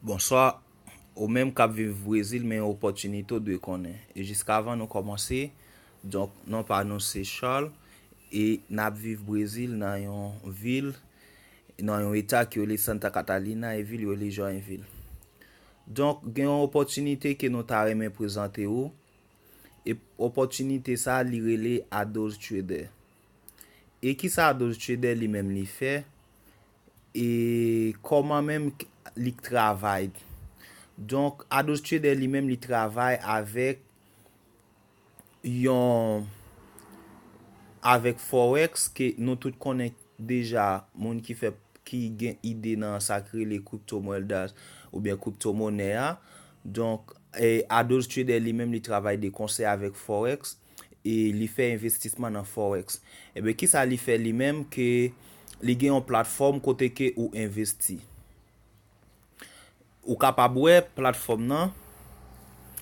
Bonsoir, ou même kap viv Brésil, men opotunito dwe konen. E jiska avan nou komanse, donk non pa nou se Charles, e nap viv Brésil nan yon vil, nan yon eta ki yo le Santa Catalina, e vil yo le Joinville. Donk gen yon opotunite ke nou ta remen prezante ou, e opotunite sa li rele Adolf Trader. E ki sa Adolf Trader li menm li fe, e koman menm li travay. Donc, Adolf Trader li menm li travay avek Forex ke nou tout konen deja moun ki gen ide nan sakre le crypto-monedas ou bien crypto-moneda. Donc, Adolf Trader li menm li travay de konsey avek Forex e li fe investisman nan Forex. Ebe ki sa li fe li menm ke li gen yon platform kote ke ou investi. Ou kapab wè platform nan,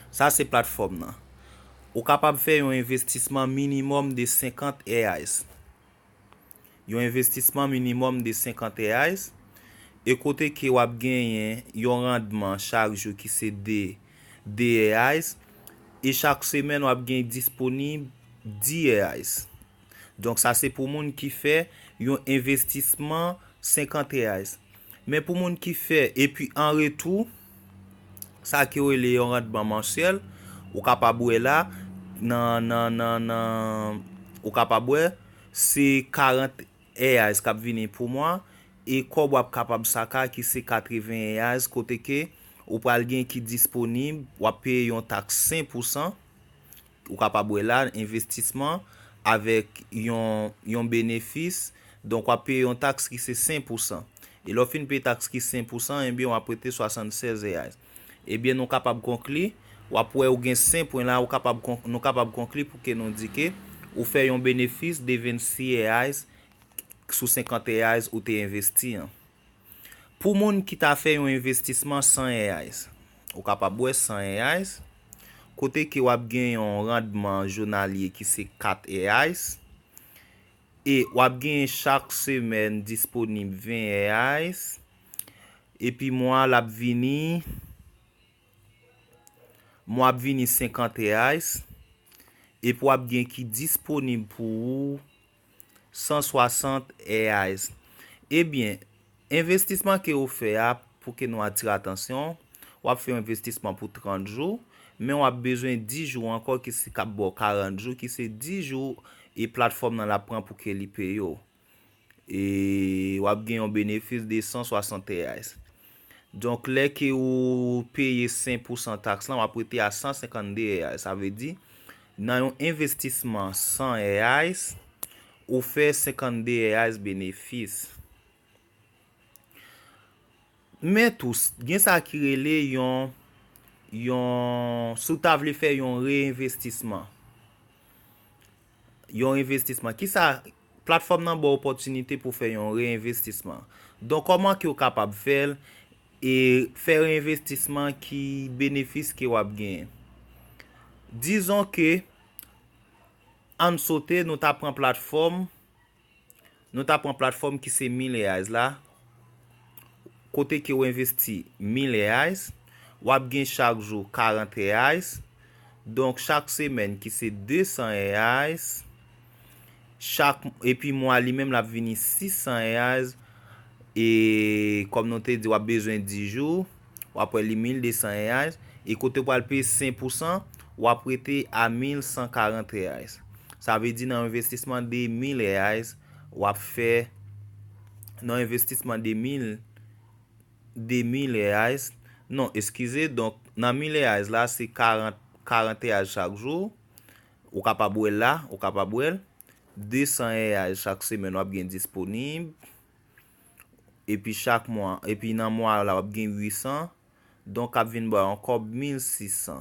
sa se platform nan. Ou kapab fè yon investisman minimum de 50 reais. Yon investisman minimum de 50 reais. E kote ki wap genyen yon rendement chak jou ki se de reais. E chak semen wap genyen disponib 10 reais. Donk sa se pou moun ki fè yon investisman 50 reais. Men pou moun ki fè, e pi an retou, sa ki yo le yon rendement mensuel, ou kapab wè la, ou kapab wè, se 40 reais kap vini pou mwa, e kob wap kapab saka ki se 80 reais, kote ke, ou pral gen ki disponib, wap pay yon tax 5%, ou kapab wè la, investisman, avek yon benefis, donk wap pay yon tax ki se 5%. E lo fin pay tax ki 5%, enbyen wap prete 76 reais. Ebyen nou kapab konkli, wap wè ou gen 5 point la, nou kapab konkli pou ke nou dike, ou fè yon benefis de 26 reais sou 50 reais ou te investi. Pou moun ki ta fè yon investisman 100 reais, ou kapab wè 100 reais, kote ki wap gen yon rendement jounalye ki se 4 reais, e wap gen chak semen disponib 20 reais, epi mwa lap vini 50 reais, epi wap gen ki disponib pou 160 reais. Ebyen, investisman ke ou fe ap pou ke nou atire atensyon, wap fe yon investisman pou 30 jou, men wap bezwen 10 jou ankon ki se kap bo 40 jou, ki se 10 jou e platform nan la pran pou ke li peyo. E wap gen yon benefis de 160 reais. Donk le ke ou peye 5% tax lan, wap prete a 152 reais. Sa ve di, nan yon investisman 100 reais, ou fe 52 reais benefis. Men tous, gen sa ki rele sou ta vle fe yon reinvestisman. Yon investisman. Ki sa, platform nan bo opotunite pou fe yon reinvestisman. Don koman ki yo kapab fel, e fe reinvestisman ki benefis ki wap gen. Dizon ke, an sote nou ta pran platform ki se 1000 reais la, kote ki yo investi 1000 reais, wap gen chak jou 40 reais, donk chak semen ki se 200 reais, epi mwa li menm la vini 600 reais, e kom nou te di wap bezwen 10 jou, wap wè li 1200 reais, e kote wap pay 5%, wap prete a 1140 reais. Sa ve di nan investisman de 1000 reais, wap fe, nan investisman de 1000 reais, non, eskize, donk nan 1000 reais la, se 40 reais chak jou, ou kapab wè la, ou kapab wè, 200 reais chak semen wap gen disponib, epi nan mwa la wap gen 800, donk ap vin ba ankor 1600.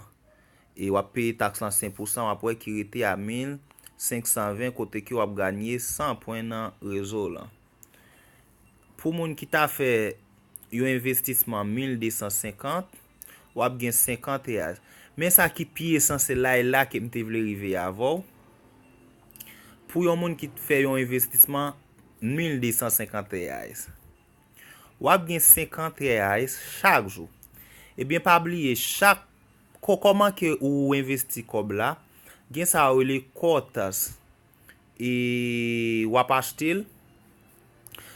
E wap peye tax lan 5%, wap wè ki rete a 1520, kote ki wap ganye 100 point nan rezo la. Pou moun ki ta fe yon investisman 1250, wap gen 50 reais. Men sa ki piye san se la e la ke mte vle rive avou. Pou yon moun ki fe yon investisman 1250 reais, wap gen 50 reais chak jou. Ebyen pa bliye, koman ke ou investi kob la, gen sa ou le quotas, e wap achetel,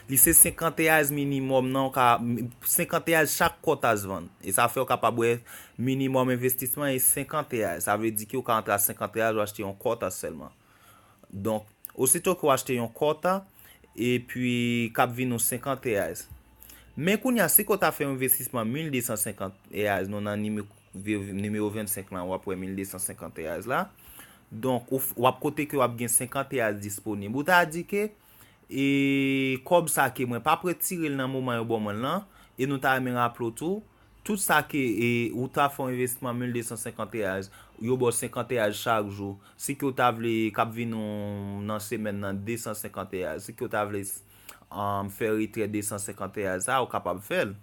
li se 50 reais minimum nan, 50 reais chak quotas van. E sa fe ou kapab wè minimum investissement e 50 reais. Sa ve di ki ou ka entre a 50 reais ou achete yon quotas selman. Donk, osito ki ou achete yon quota, e puis kap vin nou 50 reais. Men koun ya se ko ta fe investissement 1250 reais non nan numéro 25 lan wap wè 1250 reais la. Donk wap kote ke wap gen 50 reais disponib. Ou ta di ke e kob sa ke mwen pa pretirel nan mouman yo bon mwen lan, e nou ta remen raplo tout sa ke ou ta fon investissement 1250 reais, yo bo 50 reais chak jou. Si ki ou ta vle kap vin nan semen nan 250 reais, si ki ou ta vle fè retrait 250 reais sa, ou kapab fèl.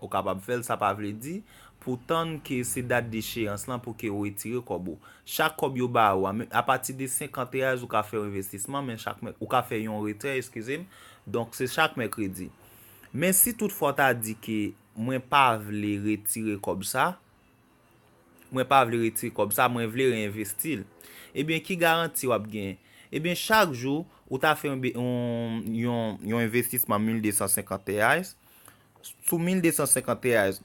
Ou kapab fèl, sa pa vle di, pou tan ke se date d'échéance lan pou ke ou retire kob ou. Chak kob yo ba ou, a pati de 50 reais ou ka fè investissement, men ou ka fè yon retrait, excusez-moi. Donc se chak mercredi. Men si toutefois ta di ke mwen pa vle retire kob sa, mwen vle reinvestil, ebyen ki garanti wap gen? Ebyen chak jou, ou ta fè yon investissement 1250 reais, sou 1250 reais,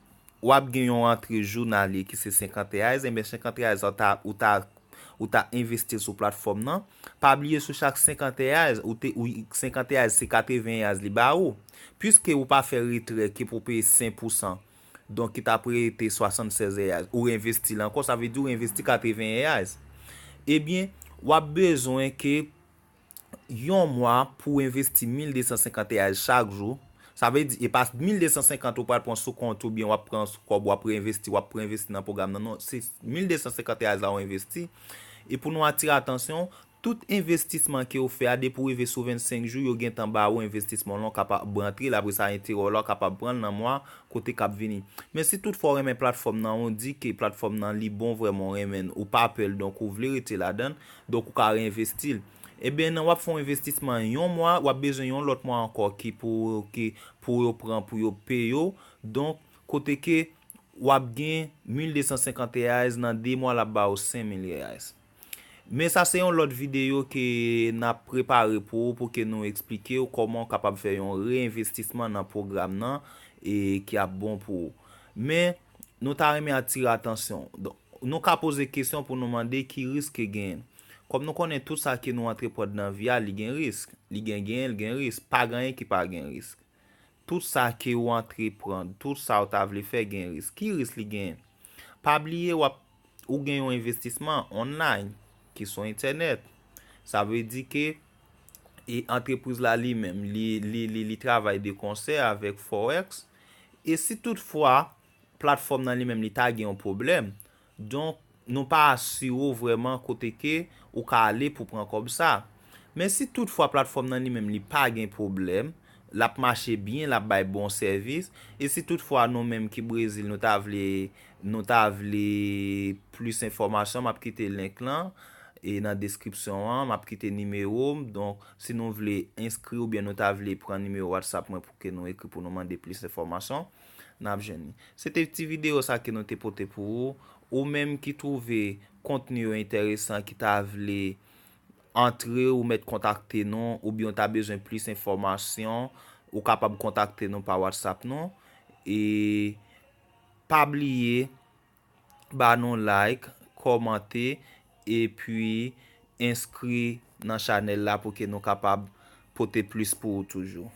wap gen yon rentre journalier ki se 50 reais, ebyen 50 reais ou ta investir sou platform nan, pa bliye sou chak 50 reais, ou 50 reais se 80 reais li ba ou, puisque ou pa fè retrait ki pou paye 5%, donc ki ta prete 76 reais, ou reinvesti lanko, sa ve di ou investi 80 reais, ebyen, wap bezwen ke yon mwa pou investi 1250 reais chak jou. Ça veut dire, et pas 1250 ou pas prendre sous compte ou bien wap prendre sous quoi wap réinvesti dans le programme. Non, c'est 1250 reais là ou investi. Et pour nous attirer attention, tout investissement que vous faites pour arriver sur 25 jours, vous avez un bas ou investissement là capable rentrer là après ça intérêt là capable prendre dans mois côté cap venir. Mais si toutefois remen plateforme là, on dit que plateforme là li bon vraiment remen ou pas appel donc vous voulez rester là-dedans, donc vous ka réinvestir. Eh bien, nan wap fon investissement yon mois, wap besoin yon lot mois encore qui pour yo prend pour yo paye yo. Donc côté que wap gen 1250 reais dans 2 mois là ba ou 5000 reais. Mais ça c'est une autre vidéo que n'a préparé pour que nous expliquer comment capable faire un réinvestissement dans programme nan et qui a bon pour. Mais nous t'a remis attirer attention. Donc nous ka poser question pour nous demander qui risque gain. Comme nous connaissons tout ça qui nous entreprendre dans vie, il y a un risque. Il y a un risque. Pas gagner qui pas un risque. Tout ça qui ou entreprendre, tout ça ou ta vle faire un risque. Qui risque li gain? Pas oublier ou gain un investissement online qui sur internet. Ça veut dire que et entreprise là lui-même li travaille de concert avec Forex et si toutefois plateforme dans lui-même li ta gen un problème, donc non pas assurer vraiment côté que ou ka aller pour prendre comme ça. Mais si toutefois plateforme nan li même li pas gen problème, la marche bien, la bay bon service et si toutefois nous même qui Brésil nous ta vle plus information, m'a quitter link là et dans description m'a quitter numéro, donc si nous voulez inscrire ou bien nous ta vle prendre numéro WhatsApp moi pour que nous écrit pour nous demander plus d'informations. C'était une petite vidéo ça que nous te porté pour vous, ou même qui trouve contenu intéressant qui t'a voulu entrer ou mettre contacter nous ou bien t'as besoin plus d'informations ou capable contacter nous par WhatsApp non et pas oublier bah non like, commenter et puis inscrire dans channel là pour que nous capable porter plus pour toujours.